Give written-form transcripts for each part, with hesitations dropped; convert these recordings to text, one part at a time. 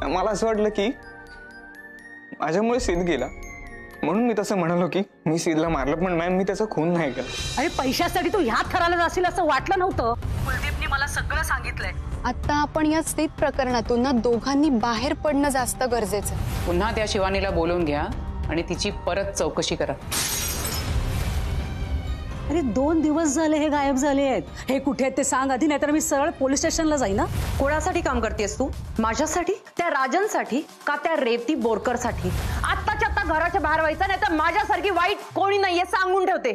मला असं वाटलं की माझ्यामुळे सिद्ध गेला म्हणून मी तसं म्हणालो की मी सिद्धला मारलं, पण मॅम मी त्याचा खून नाही केला. अरे पैशासाठी तू ह्या थराला जाशील असं वाटलं नव्हतं. कुलदीपनी मला सगळं सांगितलंय. आता आपण या स्थित प्रकरणातून ना दोघांनी बाहेर पडणं जास्त गरजेचं आहे. पुन्हा त्या शिवानीला बोलवून घ्या आणि तिची परत चौकशी करा. अरे 2 दिवस झाले हे गायब झाले आहेत. हे कुठे आहेत ते सांग आधी, नाहीतर मी सरळ पोलीस स्टेशनला जाईन. कोणासाठी काम करतेस तू? माझ्यासाठी, त्या राजनसाठी का त्या रेवती बोरकरसाठी? आत्ताच्या आत्ता घराच्या बाहेर व्हायचं, नाही तर माझ्यासारखी वाईट कोणी नाहीये सांगून ठेवते.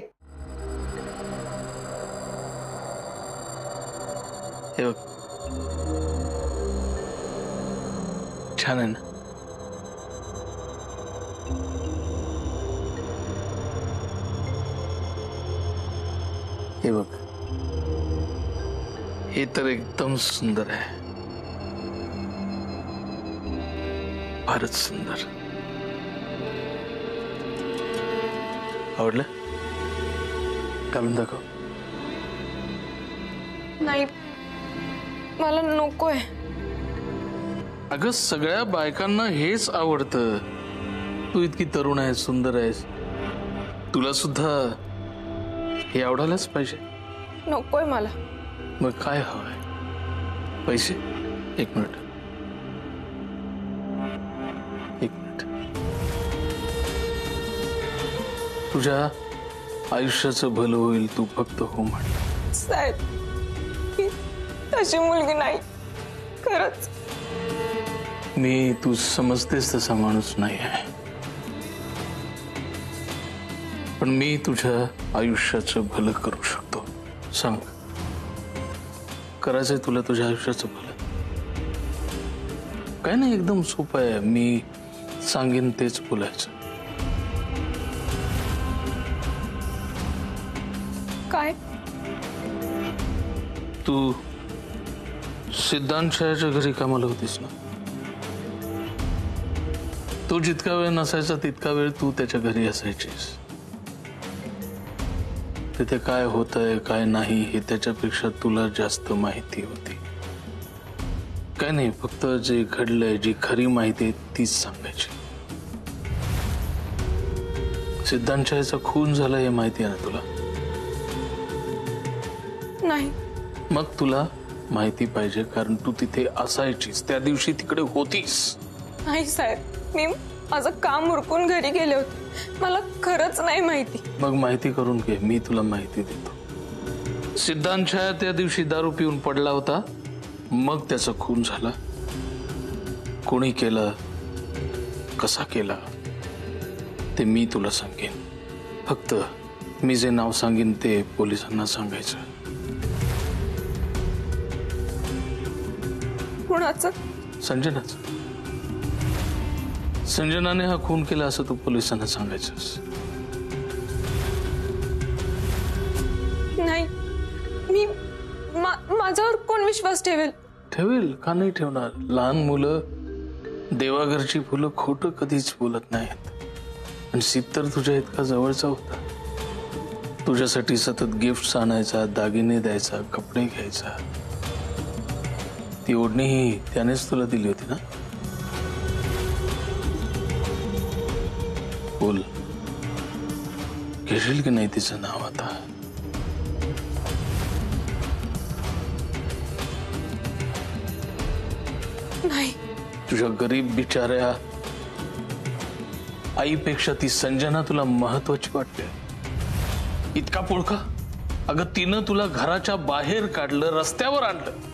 हे बघ, छान आहे ना? हे बघ, हे तर एकदम सुंदर आहे, फारच सुंदर. आवडलं? घालून दाखव. नाही, मला नकोय. अगं सगळ्या बायकांना हेच आवडतं. तू इतकी तरुण आहेस, सुंदर आहेस, तुला सुद्धा हे आवडायलाच पाहिजे. नकोय मला. मग काय हवंय? पैसे? एक मिनिट. तुझ्या आयुष्याचं भलं होईल, तू फक्त हो म्हण. साहेब, तशी मुलगी नाही खरंच. मी तू समजतेस तसा माणूस नाही आहे, पण मी तुझ्या आयुष्याचं भलं करू शकतो. सांग, करायचंय तुला तुझ्या आयुष्याचं भलं? काय नाही, एकदम सोपं आहे. मी सांगेन तेच बोलायचं. काय? तू सिद्धांतच्या घरी कामाला होतीस ना? तो जितका वेळ नसायचा तितका वेळ तू त्याच्या घरी असायचीस. तिथे काय होतंय काय नाही हे त्याच्यापेक्षा तुला जास्त माहिती होती. काय नाही, फक्त जे घडलंय, जी खरी माहिती आहे तीच सांगायची. सिद्धांतचा खून झाला हे माहिती आहे ना तुला? नाही. मग तुला माहिती पाहिजे, कारण तू तिथे असायचीस, त्या दिवशी तिकडे होतीस. नाही साहेब, मी माझं काम उरकून घरी गेले होते. मला खरंच नाही माहिती. मग माहिती करून घे, मी तुला माहिती देतो. सिद्धांतच्या त्या दिवशी दारू पिऊन पडला होता, मग त्याचा खून झाला. कोणी केलं, कसा केला ते मी तुला सांगेन. फक्त मी जे नाव सांगेन ते पोलिसांना सांगायचं. कुणाचं? संजनाचं. संजनाने हा खून केला असं तू पोलिसांना सांगायचंस. नाही, मी माझ्यावर कोण विश्वास ठेवेल? ठेवेल का नाही ठेवणार? लहान मुलं देवाघरची फुलं खोटं कधीच बोलत नाहीत. आणि सिद्ध तर तुझ्या इतका जवळचा होता. तुझ्यासाठी सतत गिफ्ट्स आणायचा, दागिने द्यायचा, कपडे घ्यायचा. ती ओढणी त्यानेच तुला दिली होती ना? बोल, घेशील की नाही तिचं नाव आता? नाही. तुझ्या गरीब बिचाऱ्या आईपेक्षा ती संजना तुला महत्वाची वाटते. इतका पुळका? अगं तिनं तुला घराच्या बाहेर काढलं, रस्त्यावर आणलं.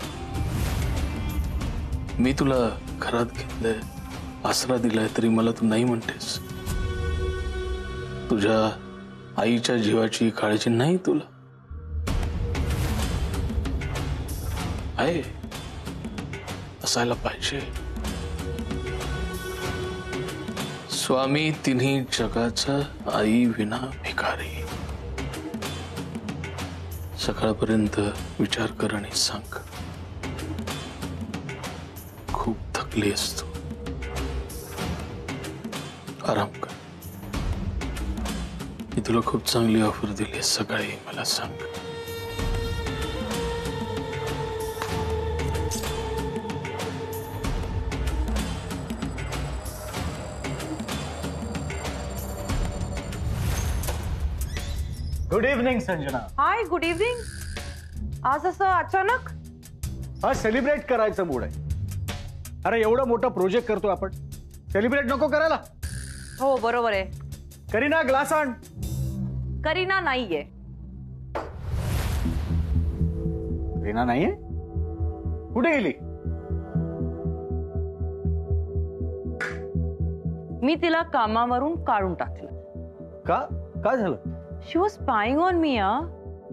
मी तुला घरात घेतलंय, आसरा दिलाय, तरी मला तू नाही म्हणतेस. तुझ्या आईच्या जीवाची काळजी नाही तुला? आहे, असायला पाहिजे. स्वामी तिन्ही जगाचा, आई विना भिकारी. सकाळपर्यंत विचार कर आणि सांग. खूप थकली असतो, आराम कर. मी तुला खूप चांगली ऑफर दिली. सकाळी मला सांग. Good evening Sanjana. Hi, good evening. आज असं अचानक? आज सेलिब्रेट करायचं मूड आहे. अरे एवढं मोठं प्रोजेक्ट करतो आपण, सेलिब्रेट नको करायला? हो बरोबर आहे. करीना ग्लास आण. करीना नाहीये. करीना नाहीये? कुठे गेली? मी तिला कामावरून काढून टाकलं. का? काय झालं? शी वॉज स्पाइंग ऑन मी.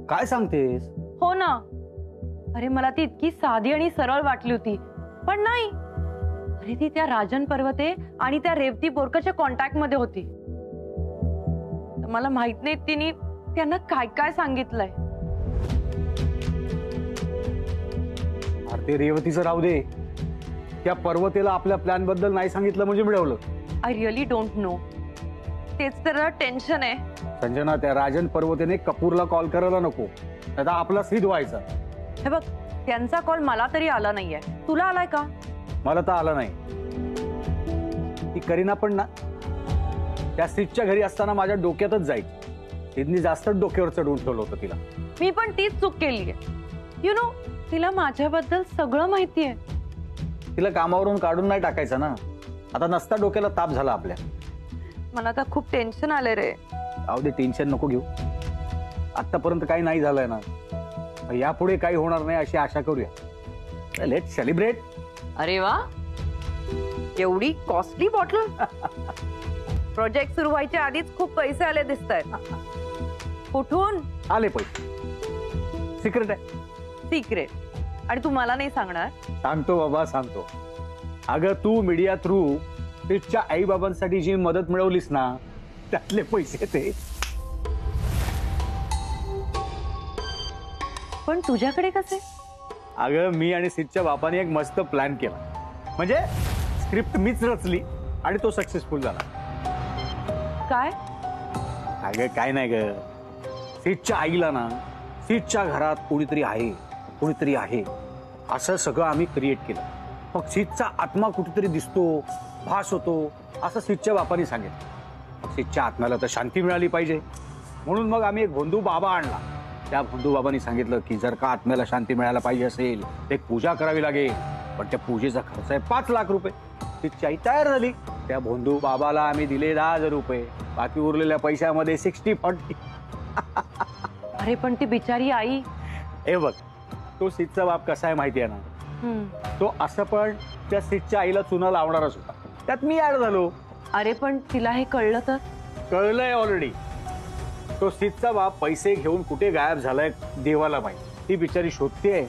काय सांगतेस? हो ना. अरे मला ती इतकी साधी आणि सरळ वाटली होती, पण नाही. अरे ती त्या राजन पर्वते आणि त्या रेवती बोरकरच्या कॉन्टॅक्ट मध्ये होती. तर मला माहित नाही तिने त्यांना काय काय सांगितलंय. अरे ते रेवतीचं राहू दे, त्या पर्वतेला आपल्या प्लॅन बद्दल नाही सांगितलं म्हणजे मिळवलं. I really don't know. तेच तर टेन्शन आहे. संजना, त्या राजन पर्वतेने कपूरला कॉल करायला नको, आता आपला सिद्ध व्हायचा. हे बघ, त्यांचा कॉल मला तरी आला नाहीये. तुला आलाय का? मला तर आला नाही. ती करीना पण ना त्या सिद्धच्या घरी असताना माझ्या डोक्यातच जायची. सिद्धनी जास्तच डोक्यावर चढवून ठेवलं होतं तिला. मी पण तीच चूक केली आहे. यु नो, तिला माझ्याबद्दल सगळं माहितीये. तिला कामावरून काढून नाही टाकायचं ना. आता नसता डोक्याला ताप झाला आपल्या. मला तर खूप टेन्शन आले रे. जाऊ दे, टेन्शन नको घेऊ. आतापर्यंत काही नाही झालंय ना, यापुढे काही होणार नाही अशी आशा करूया. Let celebrate. अरे वा, एवढी कॉस्टली बॉटल. प्रोजेक्ट सुरू व्हायच्या आधीच खूप पैसे आले दिसत आहेत. कुठून आले पैसे? सिक्रेट आहे. सिक्रेट? आणि तू मला नाही सांगणार? सांगतो बाबा, सांगतो. अगं तू मीडिया थ्रू तिच्या आई बाबांसाठी जी मदत मिळवलीस ना, त्यातले पैसे ते. पण तुझ्याकडे कसे? अगं मी आणि सिद्धच्या बापाने एक मस्त प्लॅन केला. म्हणजे स्क्रिप्ट मीच रचली आणि तो सक्सेसफुल झाला. काय? अगं काय नाही ग, सिद्धच्या आईला ना सिद्धच्या घरात कोणीतरी आहे असं सगळं आम्ही क्रिएट केलं. मग सिद्धचा आत्मा कुठेतरी दिसतो, भास होतो असं सिद्धच्या बापाने सांगितलं. सिद्धच्या आत्म्याला तर शांती मिळाली पाहिजे, म्हणून मग आम्ही एक भोंदू बाबा आणला. त्या भोंदू बाबांनी सांगितलं की जर का आत्म्याला शांती मिळायला पाहिजे असेल तर एक पूजा करावी लागेल, पण त्या पूजेचा खर्च आहे 5 लाख रुपये. सिद्धची आई तयार झाली. त्या भोंदू बाबाला आम्ही दिले 10,000 रुपये. बाकी उरलेल्या पैशामध्ये 60-40. अरे पण ती बिचारी आई. हे बघ, तो सिद्धचा बाप कसा आहे माहिती आहे ना, तो असं पण त्या सिद्धच्या आईला चुना लावणारच होता. त्यात मी ऍड झालो. अरे पण तिला हे कळलं तर? कळलंय ऑलरेडी. तो सिद्धचा बाप पैसे घेऊन कुठे गायब झालाय देवाला माहिती. ती बिचारी शोधतेय.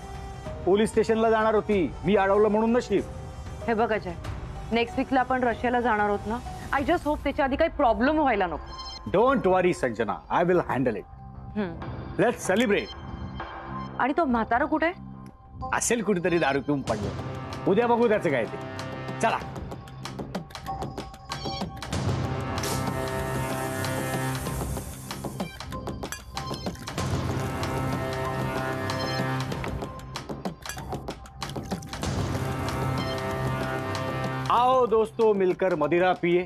पोलीस स्टेशनला जाणार होती, मी अडवलं म्हणून नशीब. हे बघ अजय, नेक्स्ट वीकला आपण रशियाला जाणार आहोत ना. आय जस्ट होप त्याच्या आधी काही प्रॉब्लेम व्हायला नको. Don't worry Sanjana, I will handle it. Let's celebrate. आणि तो म्हातारा कुठे? असेल कुठेतरी दारू पिऊन पडलं. उद्या बघू त्याचं काय ते. चला. आओ दोस्तों, मिलकर मदिरा पिए,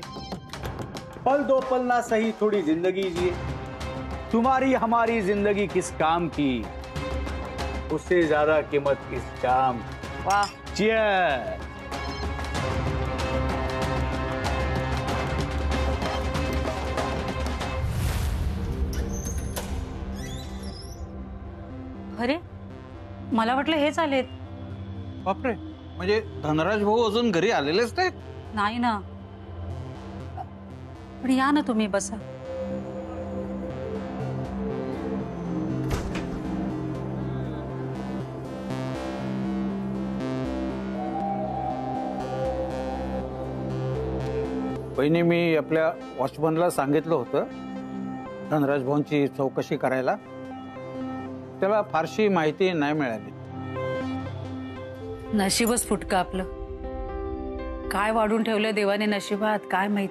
पल दो पल ना सही थोड़ी जिंदगी जिए. तुम्हारी हमारी जिंदगी किस काम की, उससे ज्यादा कीमत इस शाम. वाह. Cheers. अरे मला वाटलं हेच आलेत. बापरे, म्हणजे धनराज भाऊ अजून घरी आलेलेच नाहीत? नाही ना, पण या ना तुम्ही, बसा. बहिणी, मी आपल्या वॉचमनला सांगितलं होतं धनराज भाऊंची चौकशी करायला. त्याला फारशी माहिती नाही मिळाली. नशीबच फुटका आपलं. काय वाढून ठेवलंय देवाने नशिबात काय माहित.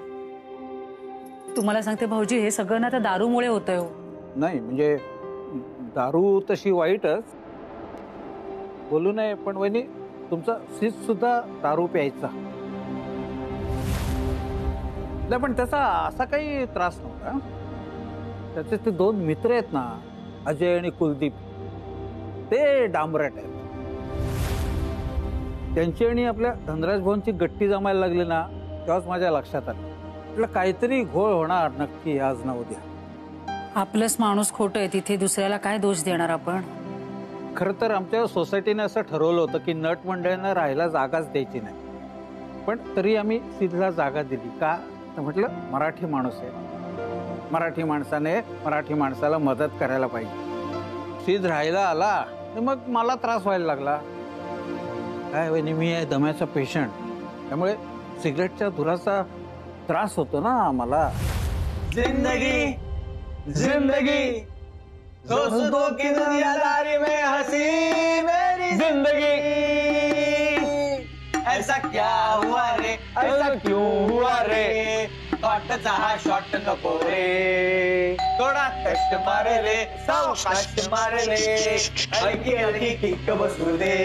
तुम्हाला सांगते भाऊजी, हे सगळं ना त्या दारूमुळे होतंय. हो नाही म्हणजे दारू तशी वाईटच बोलू नये, पण वहिनी तुमचा सिद्ध सुद्धा दारू प्यायचा. नाही पण त्याचा असा काही त्रास नव्हता. त्याचे ते 2 मित्र आहेत ना, अजय आणि कुलदीप, ते डांबरट आहेत. त्यांची आणि आपल्या धनराज भाऊंची गट्टी जमायला लागली ना, तेव्हाच माझ्या लक्षात आलं म्हटलं काहीतरी घोळ होणार नक्की आज ना उद्या. आपलंच माणूस खोटं आहे तिथे दुसऱ्याला काय दोष देणार आपण. खरं तर आमच्या सोसायटीने असं ठरवलं होतं की नट मंडळींना राहायला जागाच द्यायची नाही, पण तरी आम्ही सिद्धला जागा दिली. का तर म्हटलं मराठी माणूस आहे, मराठी माणसाने मराठी माणसाला मदत करायला पाहिजे. सिद्ध राहायला आला तर मग मला त्रास व्हायला लागला. काय वहिनी, मी आहे दम्याचा पेशंट, त्यामुळे सिगरेटच्या धुराचा त्रास होतो ना मला. जिंदगी जिंदगी दोस्तों की दुनियादारी में हंसी मेरी जिंदगी, ऐसा क्या हुआ रे, ऐसा क्यों हुआ रे, शॉटचा हा शॉट नको रे, थोडा कष्ट मारे रे, सावकाश मारे रे, हलकी हलकी किक बसू दे,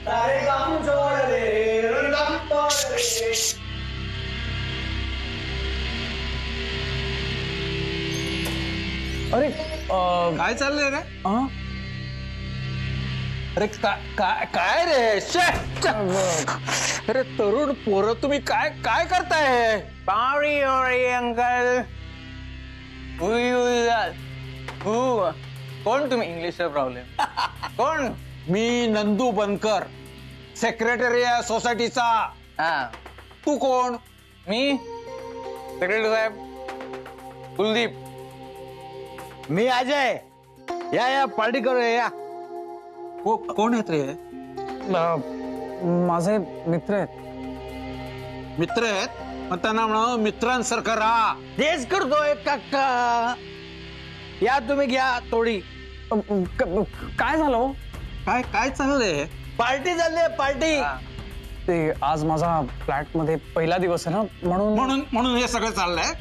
सारे काम छोड़ दे, रंगम तोड़ दे. अरे काय चाललंय रे? अरे काय रे, अरे तरुण पोरं तुम्ही काय काय करताय? पावरी ओरी अंकल. कोण तुम्ही? इंग्लिशचा प्रॉब्लेम. कोण? मी नंदू बनकर, सेक्रेटरी आहे सोसायटीचा. हा, तू कोण? मी सेक्रेटरी साहेब कुलदीप. मी अजय. या पार्टी करूया या. कोण आहेत रे? माझे मित्र आहेत. मित्र आहेत? मग त्यांना म्हणा मित्रांसारखं राहा. तेच करतोय काका. या तुम्ही घ्या थोडी. काय झालं? काय काय चाललंय? पार्टी झाली, पार्टी. ते आज माझा फ्लॅट मध्ये पहिला दिवस आहे ना, म्हणून म्हणून हे सगळं चाललंय.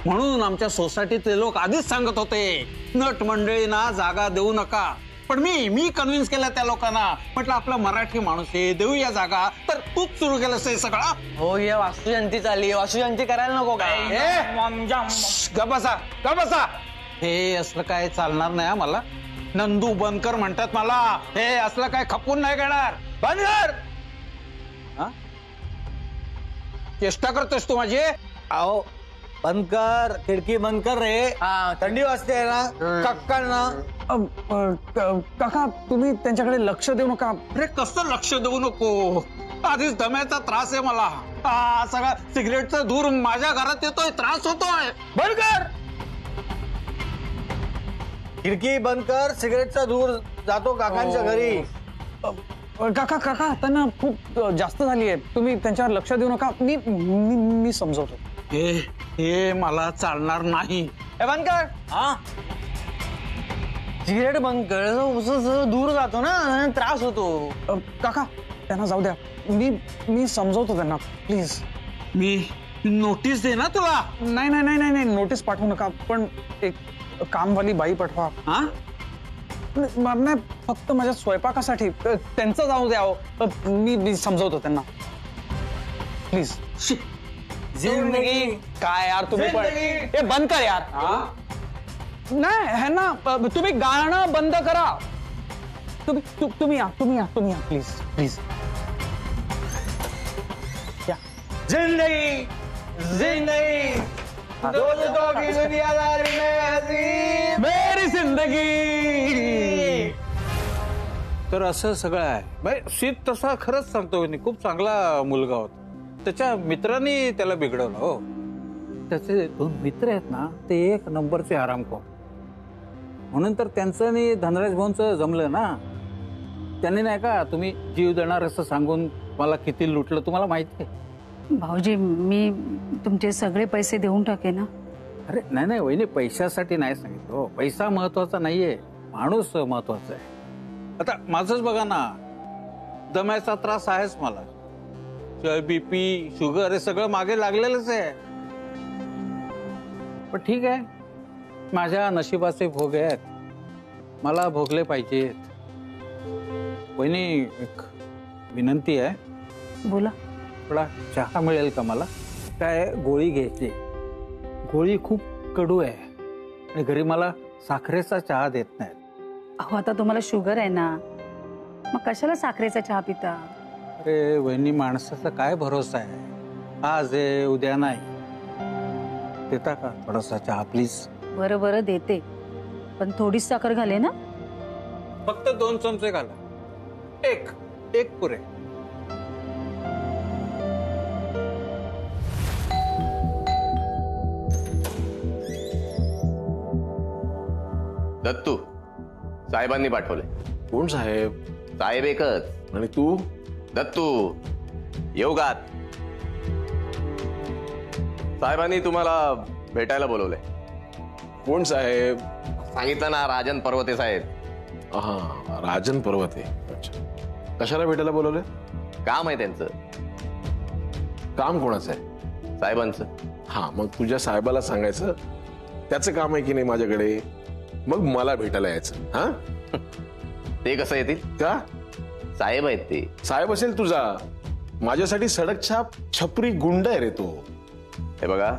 म्हणून आमच्या सोसायटीतले लोक आधीच सांगत होते नट मंडळींना जागा देऊ नका, पण मी कन्व्हिन्स केलं त्या लोकांना. म्हटलं आपला मराठी माणूस आहे, देऊया जागा. तर तूच सुरू केलंस हे सगळं. हो, या वास्तुशांती चालली. वास्तुशांती करायला नको काय? गबसा. हे असलं काय चालणार नाही मला. नंदू बनकर म्हणतात मला. हे असलं काय खपून नाही घेणार. बनकर, चेष्टा करतोस तू माझी? अहो बंद कर, खिडकी बंद कर रे. थंडी वाजते ना काकांना. काका तुम्ही त्यांच्याकडे लक्ष देऊ नका. अरे कसं लक्ष देऊ नको? आधीच दम्याचा त्रास आहे मला. सगळा सिगरेटचा धूर माझ्या घरात येतोय, त्रास होतोय. बंद कर, खिडकी बंद कर. सिगरेटचा धूर जातो काकांच्या घरी. काका त्यांना खूप जास्त झाली आहे. तुम्ही त्यांच्यावर लक्ष देऊ नका. मी समजवतो. हे मला चालणार नाही. बंद कर. सिगरेट बंद कर. दूर जातो ना, त्रास होतो. काका त्यांना जाऊ द्या. मी समजवतो त्यांना, प्लीज. मी नोटीस दे ना तुला. नाही नोटीस पाठवू नका, पण एक कामवाली बाई पाठवा. नाही, फक्त माझ्या स्वयंपाकासाठी. त्यांचं जाऊ द्या. मी समजवतो त्यांना, प्लीज. जिंदगी काय यार तुम्ही पण. हे बंद कर यार. नाही है ना, तुम्ही गाणं बंद करा. तुम्ही या प्लीज. या. जिंदगी जिंदगी दोस्तों की दुनियादारी में हंसी मेरी जिंदगी. तर असं सगळं आहे. शीत तसा खरंच सांगतो, खूप चांगला मुलगा होता. त्याच्या मित्रांनी त्याला बिघडवलं. हो, त्याचे 2 मित्र आहेत ना, ते 1 नंबरचे हरामखोर. म्हणून तर त्यांचं आणि धनराज भाऊंचं जमलं ना. त्यांनी नाही का तुम्ही जीव देणार असं सांगून मला किती लुटलं तुम्हाला माहिती आहे. भाऊजी, मी तुमचे सगळे पैसे देऊन टाके ना. अरे नाही वहिनी, पैशासाठी नाही सांगितलं. हो, पैसा महत्वाचा नाहीये, माणूस महत्वाचा आहे. आता माझंच बघा ना, दम्याचा त्रास आहेच मला. बीपी, शुगर हे सगळं मागे लागलेलंच आहे. पण ठीक आहे, माझ्या नशिबाचे भोग आहेत, मला भोगले पाहिजेत. वहिनी, एक विनंती आहे. बोला. थोडा चहा मिळेल का मला? काय गोळी घ्यायची. गोळी खूप कडू आहे. आणि घरी मला साखरेचा चहा देत नाहीत. अहो आता तुम्हाला शुगर आहे ना, मग कशाला साखरेचा चहा पिता? अरे वहिनी, माणसाचा काय भरोसा आहे, आज आहे उद्या नाही. देता का थोडासा चहा प्लीज? बरं बरं देते, पण थोडीच साखर घाले ना. फक्त 2 चमचे घाला. एक पुरे. दत्तू, साहेबांनी पाठवले. कोण साहेब? साहेब एकच. आणि तू? दत्तू योगात. साहेबांनी तुम्हाला भेटायला बोलवले. कोण साहेब? सांगितलं ना, राजन पर्वते साहेब. हा, राजन पर्वते. अच्छा, कशाला भेटायला बोलवले? काम आहे त्यांचं. काम कोणाचं आहे? साहेबांचं. हा, मग तुझ्या साहेबाला सांगायचं त्याचं काम आहे की नाही माझ्याकडे, मग मला भेटायला यायचं. हा, ते कसं येतील? का? साहेब आहेत ते. साहेब असेल तुझा, माझ्यासाठी सडक छाप छपरी गुंड आहे रे तो. हे बघा,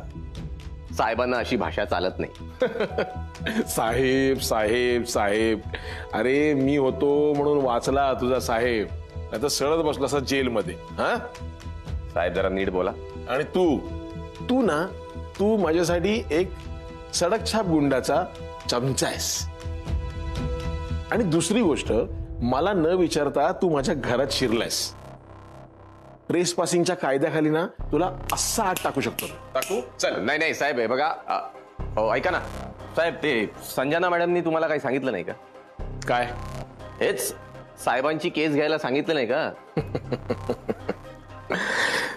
साहेबांना अशी भाषा चालत नाही. साहेब साहेब साहेब, अरे मी होतो म्हणून वाचला तुझा साहेब, आता सळत बसला असा जेलमध्ये. हा साहेब जरा नीट बोला. आणि तू ना, तू माझ्यासाठी एक सडक छाप गुंडाचा चमचा आहेस. आणि दुसरी गोष्ट, मला न विचारता तू माझ्या घरात शिरलायस. ट्रेस पासिंगच्या कायद्याखाली ना तुला असा आग टाकू शकतो. टाकू? चल. नाही साहेब, हे बघा, हो ऐका ना साहेब, ते संजना मॅडमनी तुम्हाला काही सांगितलं नाही का? काय? हेच साहेबांची केस घ्यायला सांगितलं नाही का?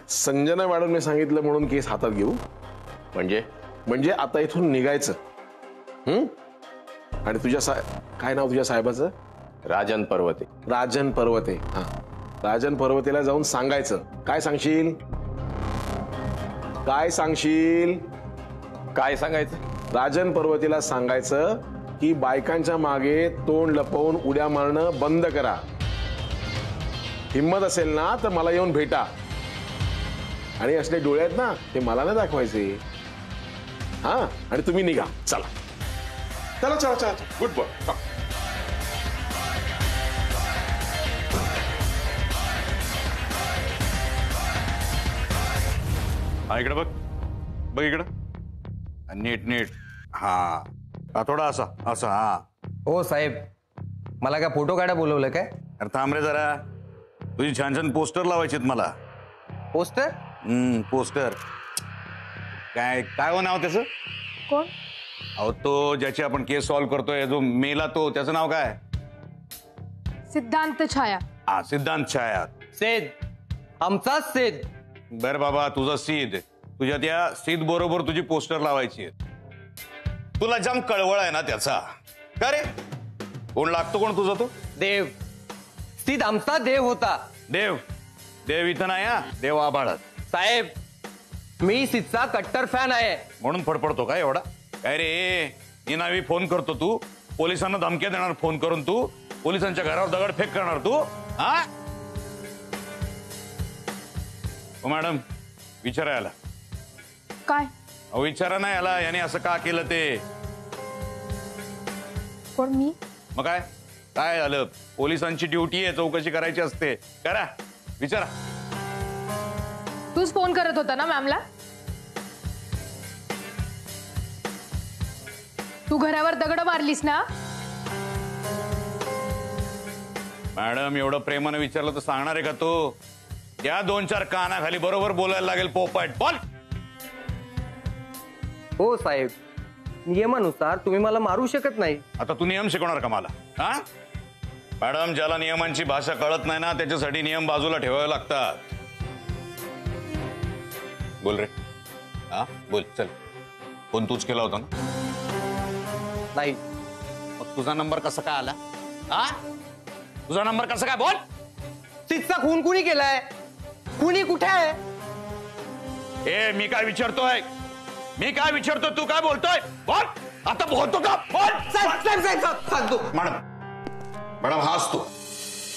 संजना मॅडमने सांगितलं म्हणून केस हातात घेऊ? म्हणजे आता इथून निघायचं. आणि तुझ्या काय नाव तुझ्या साहेबाचं? राजन पर्वते. राजन पर्वते. हा, राजन पर्वतेला जाऊन सांगायचं. काय सांगशील? काय सांगायचं? राजन पर्वतेला सांगायचं की बायकांच्या मागे तोंड लपवून उड्या मारणं बंद करा. हिम्मत असेल ना तर मला येऊन भेटा. आणि असले डोळे आहेत ना, ते मला नाही दाखवायचे. हा, आणि तुम्ही निघा. चला चला चला चला. Good boy. हा, इकडे बघ इकडं. नीट. हा, थोडा असा. हा. हो साहेब, मला काय फोटो काढा बोलवलं काय? अरे थांब रे जरा, तुझी छान छान पोस्टर लावायचे मला. पोस्टर? पोस्टर. काय हो नाव त्याचं? कोण? अहो, तो ज्याची आपण केस सॉल्व्ह करतोय, जो मेला, तो त्याचं नाव काय? सिद्धांत छाया. हा, सिद्धांत छाया. सेद, आमचाच सेद. बर बाबा, तुझा सीद. तुझ्या त्या सीद बरोबर तुझी पोस्टर लावायची आहे. तुला जाम कळवळ आहे ना त्याचा. का रे? कोण लागतो? कोण तुझा तो? देव. सीद आमचा देव होता. देव इथं नाही. हा, देव आभाळात. साहेब, मी सीदचा कट्टर फॅन आहे. म्हणून फडफडतो का एवढा? काय रे, निनावी फोन करतो तू, पोलिसांना धमक्या देणार फोन करून, तू पोलिसांच्या घरावर दगडफेक करणार तू? हा, मॅडम विचारायला काय? अहो, विचारा नाही याला, याने असं का केलं ते. कोण? मी? मग काय झालं? पोलिसांची ड्युटी आहे, चौकशी करायची असते. करा, विचारा. तूच फोन करत होता ना मॅमला? तू घरावर दगड मारलीस ना? मॅडम, एवढं प्रेमानं विचारलं तर सांगणार आहे का तो? या 2-4 कानाखाली बरोबर बोलायला लागेल. पोपाट बोल. हो साहेब, नियमानुसार तुम्ही मला मारू शकत नाही. आता तू नियम शिकवणार का मला? हा मॅडम, ज्याला नियमांची भाषा कळत नाही ना, त्याच्यासाठी नियम बाजूला ठेवावे लागतात. बोल रे. हा, बोल. चल, फोन तूच केला होता ना? नाही. मग तुझा नंबर कसा काय आला? हा, तुझा नंबर कसा काय? बोल. सीदचा खून कुणी केलाय? कुणी कुठे आहे? ए, मी काय विचारतोय? तू काय बोलतोय? बोल. आता बोलतो का? बोल. सांगतो. मॅडम हाच तो.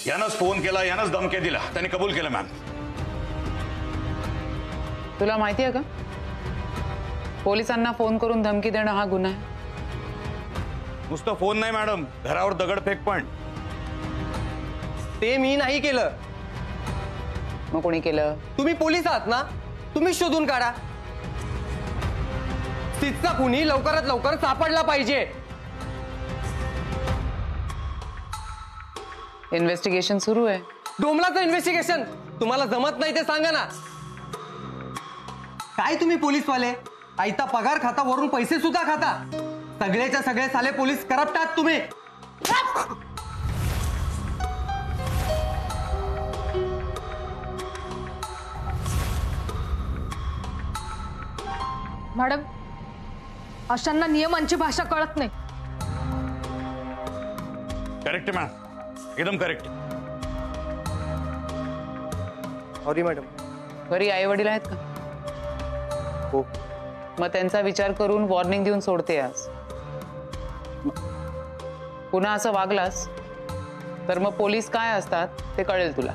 यानंच फोन केला, यानंच धमक्या दिला, त्याने कबूल केलं. मॅम, तुला माहिती आहे का, पोलिसांना फोन करून धमकी देणं हा गुन्हा आहे. नुसतं फोन नाही मॅडम, घरावर दगडफेक पण. ते मी नाही केलं. मग कोणी केलं? तुम्ही पोलीस आहात ना, तुम्ही शोधून काढा. तिचा कुणी लवकरात लवकर सापडला पाहिजे. इन्व्हेस्टिगेशन सुरू आहे. डोमलाचं इन्व्हेस्टिगेशन तुम्हाला जमत नाही ते सांगा ना. काय तुम्ही पोलीसवाले आयता पगार खाता, वरून पैसे सुद्धा खाता. सगळेच्या सगळे साले पोलीस करप्ट आहात तुम्ही. मॅडम, अशांना नियमांची भाषा कळत नाही. करेक्ट मॅम, एकदम करेक्ट. Sorry madam. घरी आई वडील आहेत का? हो. मग त्यांचा विचार करून वॉर्निंग देऊन सोडते आज. पुन्हा असं वागलास तर मग पोलीस काय असतात ते कळेल तुला.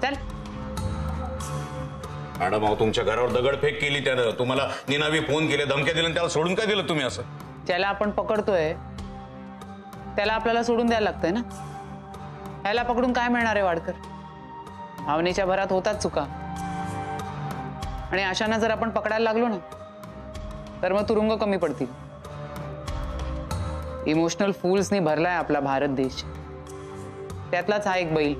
चल. मॅडम, अहो तुमच्या घरावर दगडफेक केली त्यानं, तुम्हाला निनावी फोन केले, धमक्या दिल्या, त्याला सोडून काय दिलं तुम्ही असं? ज्याला आपण पकडतोय त्याला आपल्याला सोडून द्यायला लागतंय ना. ह्याला पकडून काय मिळणार आहे वाडकर? भावनेच्या भरात होतात चुका, आणि अशांना जर आपण पकडायला लागलो ना तर मग तुरुंग कमी पडतील. इमोशनल फूल्सनी भरलाय आपला भारत देश. त्यातलाच हा एक बैल.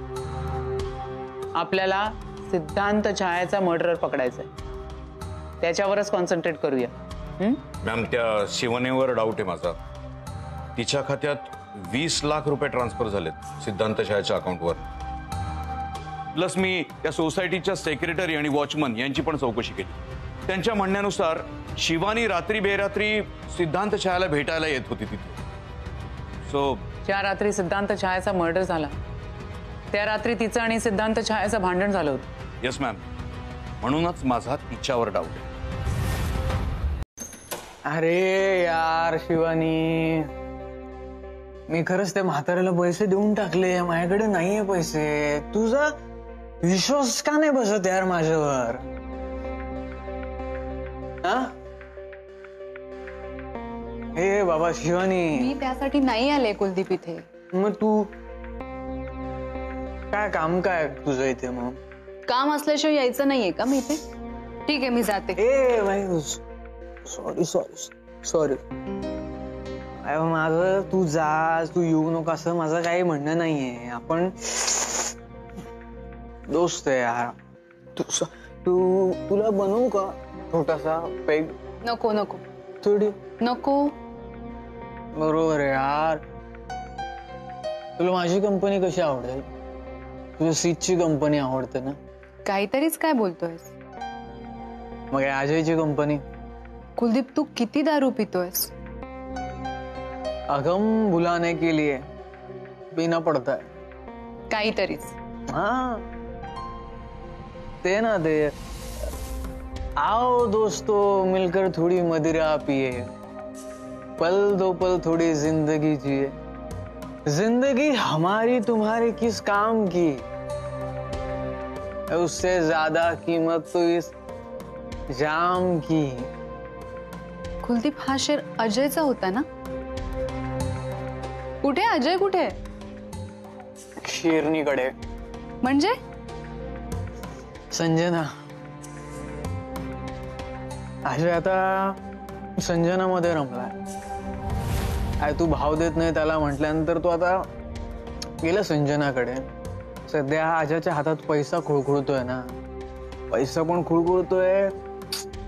आपल्याला सिद्धांत छायाचा मर्डरर पकडायचा आहे, त्याच्यावरच कॉन्सन्ट्रेट करूया. मॅम, त्या शिवनेवर डाऊट आहे माझा. तिच्या खात्यात 20 लाख रुपये ट्रान्सफर झालेत सिद्धांत छायाच्या अकाउंटवर. प्लस मी त्या सोसायटीच्या सेक्रेटरी आणि वॉचमन यांची पण चौकशी केली. त्यांच्या म्हणण्यानुसार शिवानी रात्री बेरात्री सिद्धांत छायाला भेटायला येत होती तिथे. सो ज्या रात्री सिद्धांत छायाचा मर्डर झाला त्या रात्री तिचं आणि सिद्धांत छायाचं भांडण झालं होतं. येस मॅम, म्हणूनच माझा तिच्यावर डाऊट आहे. अरे यार शिवानी, मी खरंच त्या म्हाताऱ्याला पैसे देऊन टाकले. माझ्याकडे नाहीये पैसे. तुझा विश्वास का नाही बसत यार माझ्यावर? हे बाबा शिवानी, मी त्यासाठी नाही आले कुलदीप इथे. मग तू काय काम काय तुझं इथे? मग काम असल्याशिवाय यायचं नाहीये का मी इथे? ठीक आहे, मी जाते. ए बाई, सॉरी सॉरी सॉरी. माझं तू जा, तू येऊ नको असं माझं काही म्हणणं नाहीये. आपण दोस्त आहे यार. तुला बनवू का छोटासा पेग? नको नको. थोडी नको. बरोबर आहे यार. तुला माझी कंपनी कशी आवडेल? तुझ्या सीटची कंपनी आवडते ना? काहीतरीच काय बोलतोयस? मग अजयची कंपनी. कुलदीप, तू किती दारू पितोयस? अगम बुलाने के लिए पीना पड़ता है. काहीतरीच. हाँ, ते ना ते आओ दोस्तों मिलकर थोड़ी मदिरा पिए, पल दो पल थोड़ी जिंदगी जिए. जिंदगी हमारी तुम्हारी किस काम की, उससे ज्यादा कीमत तो इस जाम की. कुलदीप, हा शेर अजयचा होता ना? कुठे अजय? कुठे? शेरनीकडे. म्हणजे? संजना. अजय आता संजनामध्ये रमलाय. तू भाव देत नाही त्याला म्हटल्यानंतर तो आता गेला संजनाकडे. सध्या अजयच्या हातात पैसा खुळखुळतोय ना. पैसा पण खुळखुळतोय,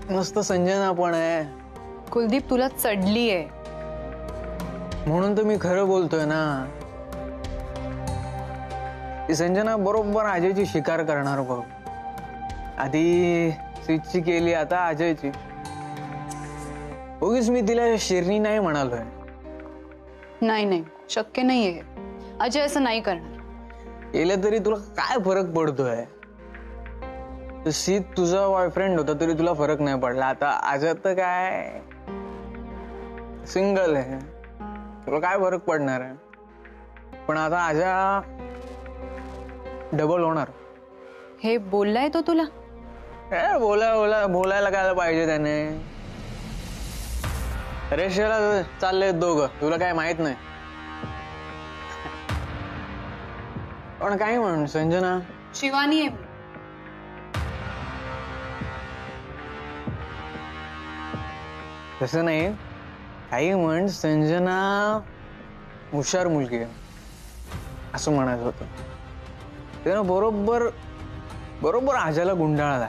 मस्त संजना पण आहे. कुलदीप, तुला चढली आहे म्हणून तर मी खरं बोलतोय ना. ती संजना बरोबर अजयची शिकार करणार बघ. आधी सीटची केली, आता अजयची. उगीच मी तिला शेरनी नाही म्हणालोय. नाही नाही, शक्य नाहीये. अजय असं नाही करणार. केलं तरी तुला काय फरक पडतोय? सीट तुझा बॉयफ्रेंड होता तरी तुला फरक नाही पडला. आता अजय तर काय सिंगल आहे, तुला काय फरक पडणार आहे? पण आता अजय डबल होणार. हे बोललाय तो तुला? बोलायला काय पाहिजे त्याने? रेषेला चालले दोघं, तुला काय माहित नाही. पण काय म्हण संजना, शिवानी आहे मी. तसं नाही, काही म्हण संजना हुशार मुलगी आहे असं म्हणायचं होतं. त्यानं बरोबर बरोबर आजाला गुंडाळला.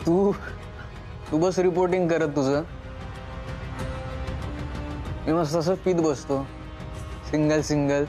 तू तू बस रिपोर्टिंग करत तुझं, मी मस्त असं पीत बसतो सिंगल सिंगल.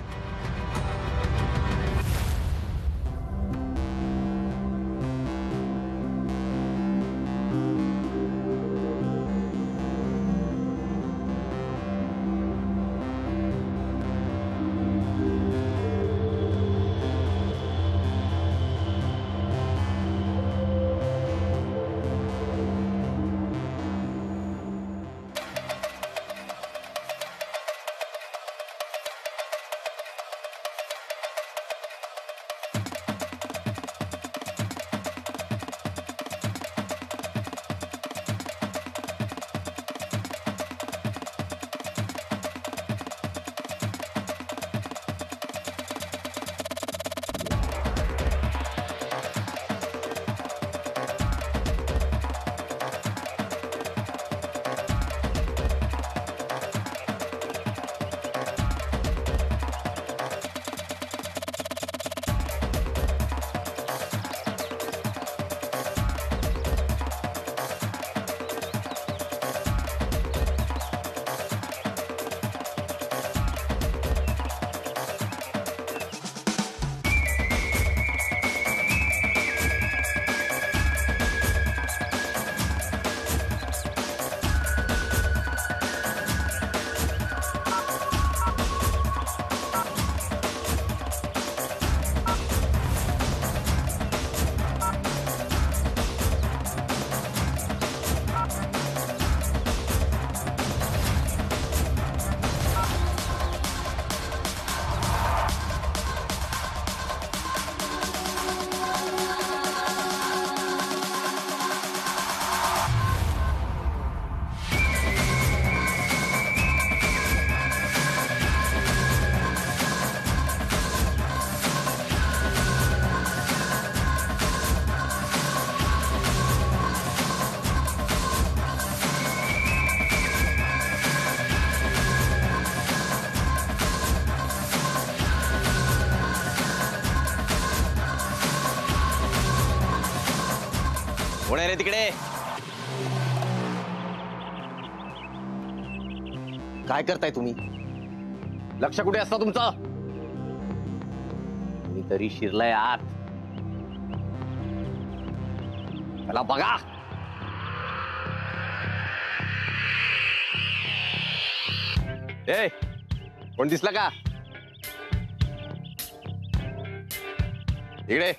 कोण आहे रे तिकडे? काय करताय तुम्ही? लक्ष कुठे असतं तुमचं? मी तरी शिरलाय आत, त्याला बघा. ए, कोण दिसला का इकडे?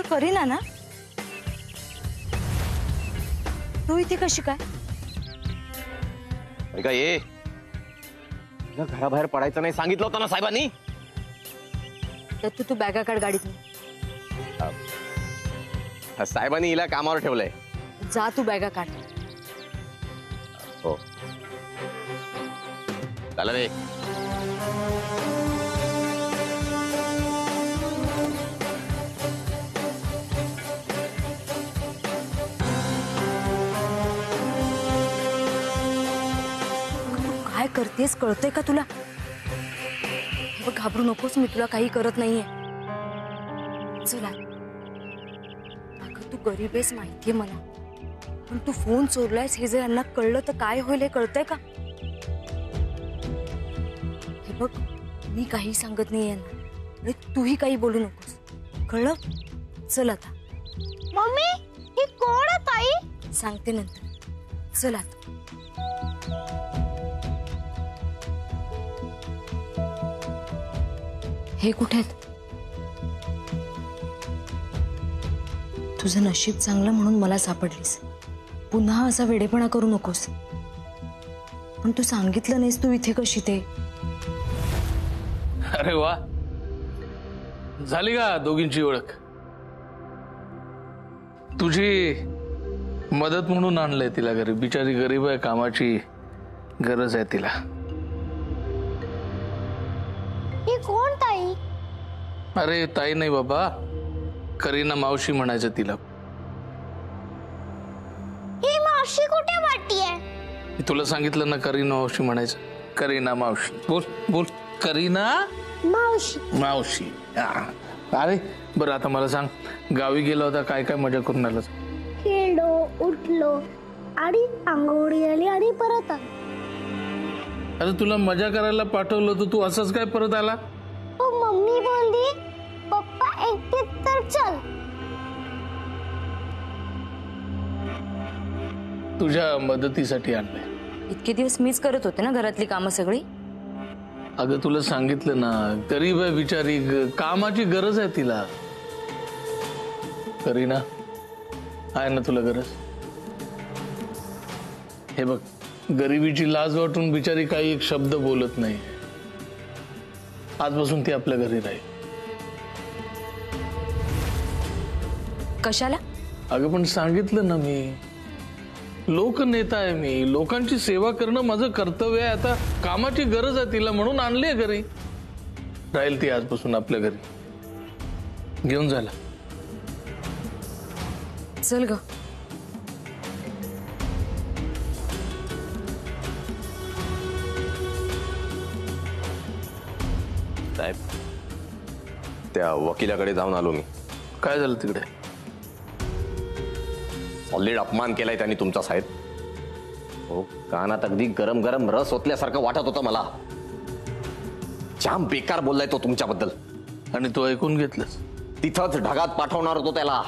करीना ना, तू इथे कशी काय? ऐका, ये घराबाहेर पडायचं नाही सांगितलं होतं ना साहेबांनी. तर तू बॅगा काढ गाडीतून. साहेबांनी हिला कामावर ठेवलंय. जा तू बॅगा काढ. हो चला रे. करतेस कळतंय का तुला? हे बघ, घाबरू नकोस, मी तुला काही करत नाहीये. चला, अगं तू गरीब आहेस माहितीये मला, पण तू फोन चोरलायस हे जर यांना कळलं तर काय होईल हे कळतंय का? हे बघ, मी काही सांगत नाही यांना आणि तूही काही बोलू नकोस, कळलं? चल आता. मम्मी, ही कोण आहे ताई? सांगते नंतर. चल आता. हे कुठे आहेत? तुझं नशीब चांगलं म्हणून मला सापडलीस. पुन्हा असा वेडेपणा करू नकोस. पण तू सांगितलं नाहीस तू इथे कशी ते. अरे वा, झाली का दोघींची ओळख? तुझी मदत म्हणून आणलंय तिला घरी. बिचारी गरीब आहे, कामाची गरज आहे तिला. ही कोण ताई? अरे ताई नाही बाबा, करीना मावशी म्हणायचं तिला. ही मावशी कुठे वाटतीये? मी तुला सांगितलं ना करीना मावशी म्हणायचं. करीना मावशी. बोल बोल. करीना मावशी. मावशी. अरे बरं, आता मला सांग, गावी गेला होता, काय काय मजा करून आलास? खेळलो, उठलो आणि आंघोळी आली आणि परत आलो. अरे तुला मजा करायला पाठवलं होतं, तू असंच काय परत आला? हो, मम्मी बोलली पप्पा एकटेच तर चल. तुझ्या मदतीसाठी आणलंय. इतके दिवस मीच करत होते ना घरातली कामं सगळी. अगं तुला सांगितलं ना, गरीब आहे बिचारी, कामाची गरज आहे तिला. करीना, आहे ना तुला गरज? हे बघ, गरिबीची लाज वाटून बिचारी काही एक शब्द बोलत नाही. आजपासून ती आपल्या घरी राहील. कशाला? अगं पण सांगितलं ना मी, लोकनेता आहे मी, लोकांची सेवा करणं माझं कर्तव्य आहे. आता कामाची गरज आहे तिला म्हणून आणली आहे घरी. राहील ती आजपासून आपल्या घरी. घेऊन झाला. चल ग. साहेब, त्या वकिलाकडे जाऊन आलो मी. काय झालं तिकडे? सॉलिड अपमान केलाय त्यांनी तुमचा साहेब. हो, कानात अगदी गरम गरम रस ओतल्यासारखं वाटत होतं मला. जाम बेकार बोललाय तो तुमच्याबद्दल. आणि तो ऐकून घेतलंस? तिथंच ढगात पाठवणार होतो त्याला.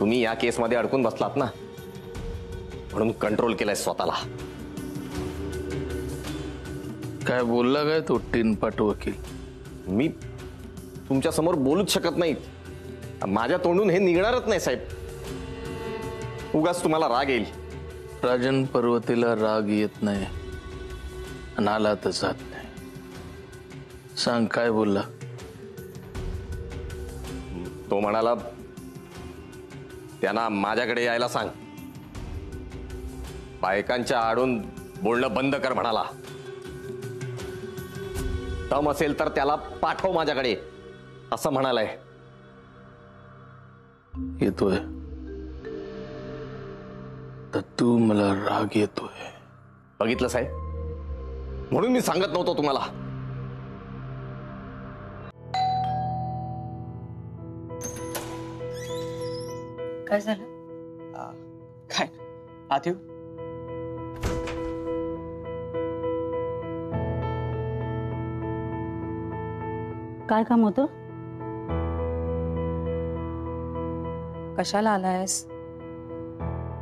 तुम्ही या केसमध्ये अडकून बसलात ना, म्हणून कंट्रोल केलाय स्वतःला. काय बोलला काय तो टिनपाट वकील? मी तुमच्या समोर बोलूच शकत नाही. माझ्या तोंडून हे निघणारच नाही साहेब. उगाच तुम्हाला राग येईल. राजन पर्वतीला राग येत नाही, आला तर जात नाही. सांग काय बोलला? तो म्हणाला, त्यांना माझ्याकडे यायला सांग. बायकांच्या आडून बोलणं बंद कर म्हणाला. दम असेल तर त्याला पाठव माझ्याकडे, असं म्हणालाय. येतोय तर तू मला राग येतोय. बघितलं साहेब, म्हणून मी सांगत नव्हतो तुम्हाला. काय झालं? काय आत येऊ? काय काम होतं? कशाला आलायस?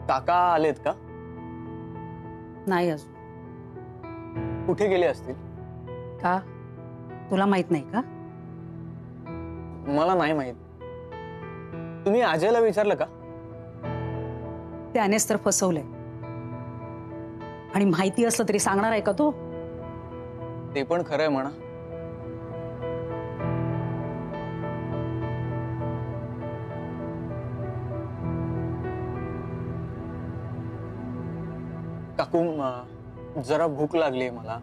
काका आलेत का? नाही अजून. कुठे गेले असतील? का? तुला माहित नाही का? मला नाही माहित. तुम्ही अजयला विचारलं का? त्यानेच तर फसवलंय. आणि माहिती असलं तरी सांगणार आहे का तो? ते पण खरंय म्हणा. काकू, जरा भूक लागली मला.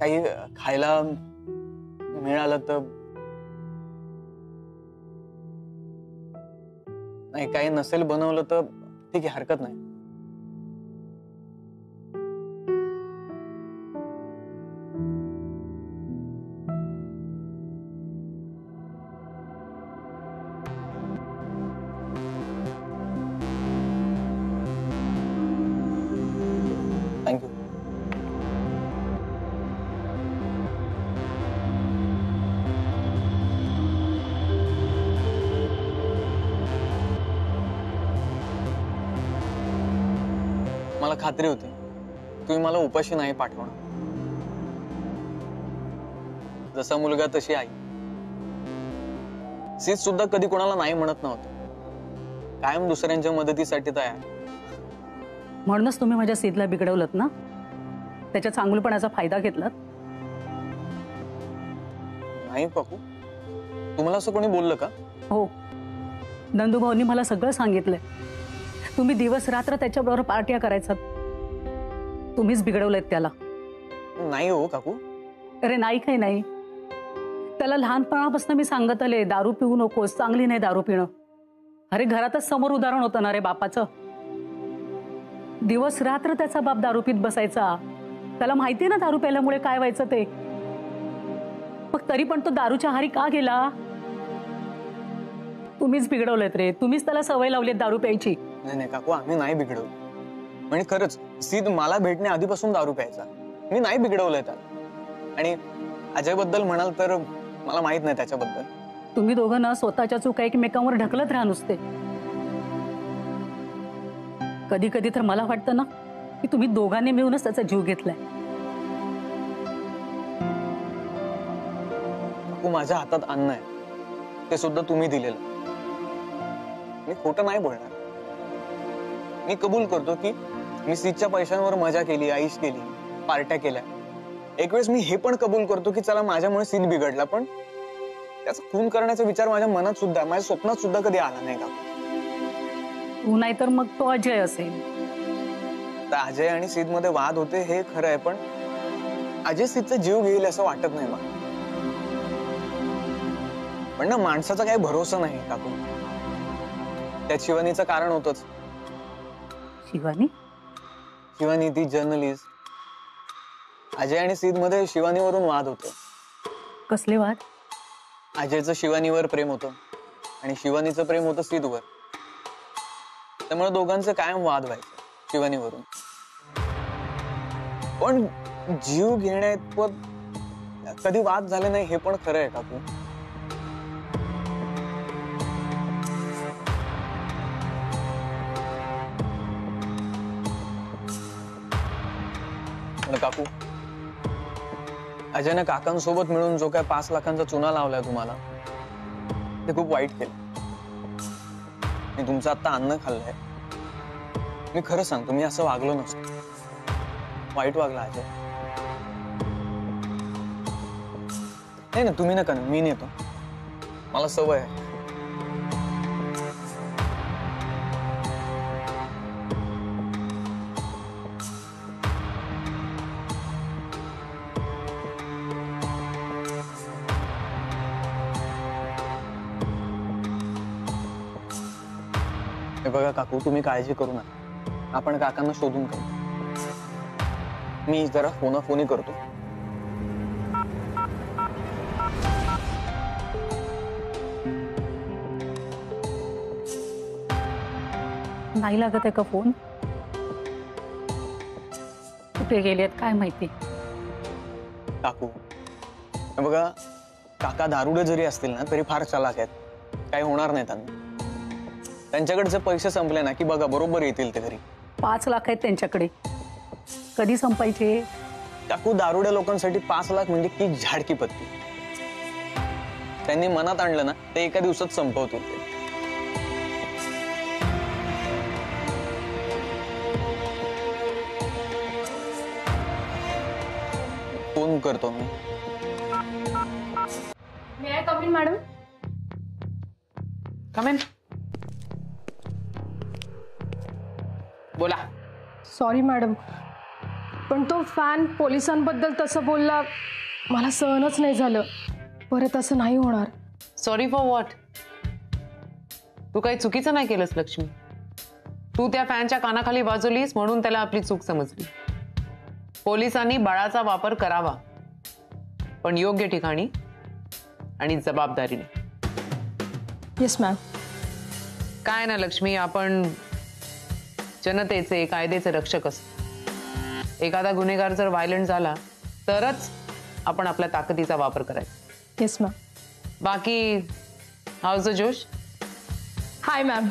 काही खायला मिळालं तर. नाही, काही नसेल बनवलं तर ठीक आहे, हरकत नाही. खात्री होती तुम्ही मला उपाशी नाही पाठवणार. जसा मुलगा तशी आई. सीत सुद्धा कधी कोणाला नाही म्हणत नव्हतं. कायम दुसऱ्यांच्या मदतीसाठी तयार. म्हणूनच तुम्ही माझ्या सीतला बिघडवलत ना, त्याच्या चांगुलपणाचा फायदा घेतलात. नाही काकू, तुम्हाला असं कोणी बोललं का? हो, नंदूभाऊंनी मला सगळं सांगितलंय. तुम्ही दिवस रात्र त्याच्याबरोबर पार्ट्या करायचात. तुम्हीच बिघडवलेत त्याला. नाही हो काकू. अरे नाही काही नाही. त्याला लहानपणापासून मी सांगत आले, दारू पिऊ नकोस, चांगली नाही दारू पिणं. अरे घरातच समोर उदाहरण होतं ना रे बापाचं. दिवस रात्र त्याचा बाप दारू पित बसायचा. त्याला माहितीये ना दारू प्यायल्यामुळे काय व्हायचं ते. मग तरी पण तो दारूच्या आहारी का गेला? तुम्हीच बिघडवलेत रे. तुम्हीच त्याला सवय लावलीत दारू प्यायची. नाही नाही काकू, आम्ही नाही बिघडवलं. म्हणजे खरंच सीत मला भेटणे आधीपासून दारू प्यायचा. मी नाही बिघडवलंय त्याला. आणि अजय बद्दल म्हणाल तर मला माहित नाही त्याच्याबद्दल. तुम्ही दोघं ना स्वतःच्या चुका एकमेकांवर ढकलत राहा नुसते. कधी कधी तर मला वाटतं ना की तुम्ही दोघांनी मिळूनच त्याचा जीव घेतलाय. माझ्या हातात अन्न आहे, ते सुद्धा तुम्ही दिलेलं. मी खोटं नाही बोलणार. मी कबूल करतो की मी सीतच्या पैशांवर मजा केली, आईश केली, पार्ट्या केल्या. एक वेळेस मी हे पण कबूल करतो की चला माझ्यामुळे सीत बिघडला, पण त्याचा खून करण्याचा विचार माझ्या मनात सुद्धा, माझ्या स्वप्नात सुद्धा कधी आला नाही का? तू नाही तर मग तो अजय असेल. तर अजय आणि सीत मध्ये वाद होते हे खरं आहे, पण अजय सीतचा जीव घेईल असं वाटत नाही मला. पण ना माणसाचा काही भरोसा नाही काकू. त्यात शिवानीचं कारण होतच. शिवानी? शिवानी ती जर्नलिस्ट. अजय आणि सीत मध्ये शिवानीवरून वाद होतो. कसले वाद? अजयचं शिवानीवर प्रेम होतं आणि शिवानीचं प्रेम होतं सीतवर. त्यामुळे दोघांचे कायम वाद व्हायचे शिवानीवरून. पण जीव घेण्यात कधी वाद झाले नाही हे पण खरं आहे काकू. काकू, अजयने काकांसोबत मिळून जो काय 5 लाखांचा चुना लावलाय तुम्हाला, ते खूप वाईट केलं. मी तुमचं आता अन्न खाल्लंय. मी खरं सांगतो, मी असं वागलो नसतो. वाईट वागला अजय. नाही ना, तुम्ही नका ना, मी नेतो. मला सवय आहे. बघा काकू, तुम्ही काळजी करू नका. आपण काकांना शोधून काढू. मी जरा फोनाफोनी करतो. नाही लागत आहे का फोन? कुठे गेलेत काय माहिती. काकू बघा, काका दारुडे जरी असतील ना तरी फार चालाक आहेत. काही होणार नाही त्यांना. त्यांच्याकडचे पैसे संपले ना की बघा बरोबर येतील ते घरी. 5 लाख आहेत त्यांच्याकडे. कधी संपायचे? काकू, दारुड्या लोकांसाठी 5 लाख म्हणजे की झाडकी पत्ती. त्यांनी मनात आणलं ना ते एका दिवसात संपवतील ते. फोन करतो मी. May I come in madam? Come in. बोला. सॉरी मॅडम, पण तो फॅन पोलिसांबद्दल तसं बोलला, मला सहनच नाही झालं. परत असं नाही होणार. Sorry for what? तू काही चुकीचं नाही केलंस लक्ष्मी. तू त्या फॅनच्या कानाखाली वाजवलीस म्हणून त्याला आपली चूक समजली. पोलिसांनी बळाचा वापर करावा, पण योग्य ठिकाणी आणि जबाबदारीने. Yes ma'am. काय ना लक्ष्मी, आपण जनतेचे, कायद्याचे रक्षक असतो. एखादा गुन्हेगार जर व्हायलंट झाला तरच आपण आपल्या ताकदीचा वापर करायचा. Yes ma'am. बाकी हाऊज द जोश? हाय मॅम.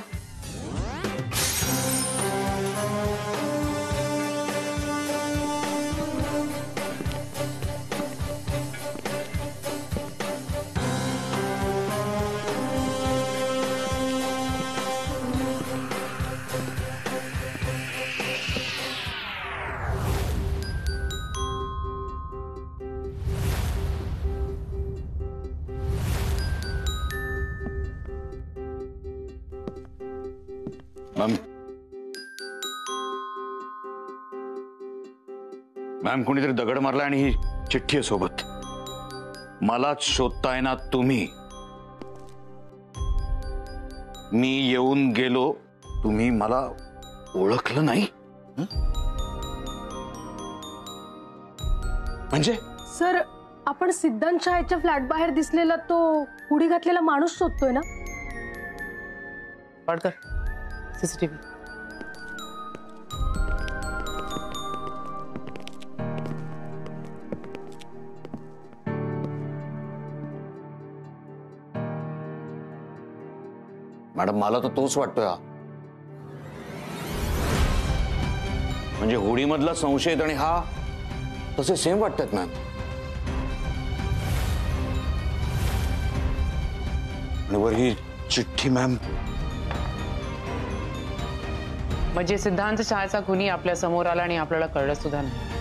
मॅम कोणीतरी दगड मारला आणि ही चिठ्ठी आहे सोबत. मलाच शोधताय ना तुम्ही. मी येऊन गेलो, तुम्ही मला ओळखलं नाही म्हणजे? सर, आपण सिद्धांत शाळेच्या फ्लॅट बाहेर दिसलेला तो हुडी घातलेला माणूस शोधतोय ना? वाडकर, सीसीटीव्ही. मॅडम मला तर तोच वाटतोय हा. म्हणजे होडीमधला संशयित आणि हा तसे सेम वाटतात मॅम. आणि वर ही चिठ्ठी मॅम. म्हणजे सिद्धांत शाळेचा खुनी आपल्या समोर आला आणि आपल्याला कळलं सुद्धा नाही.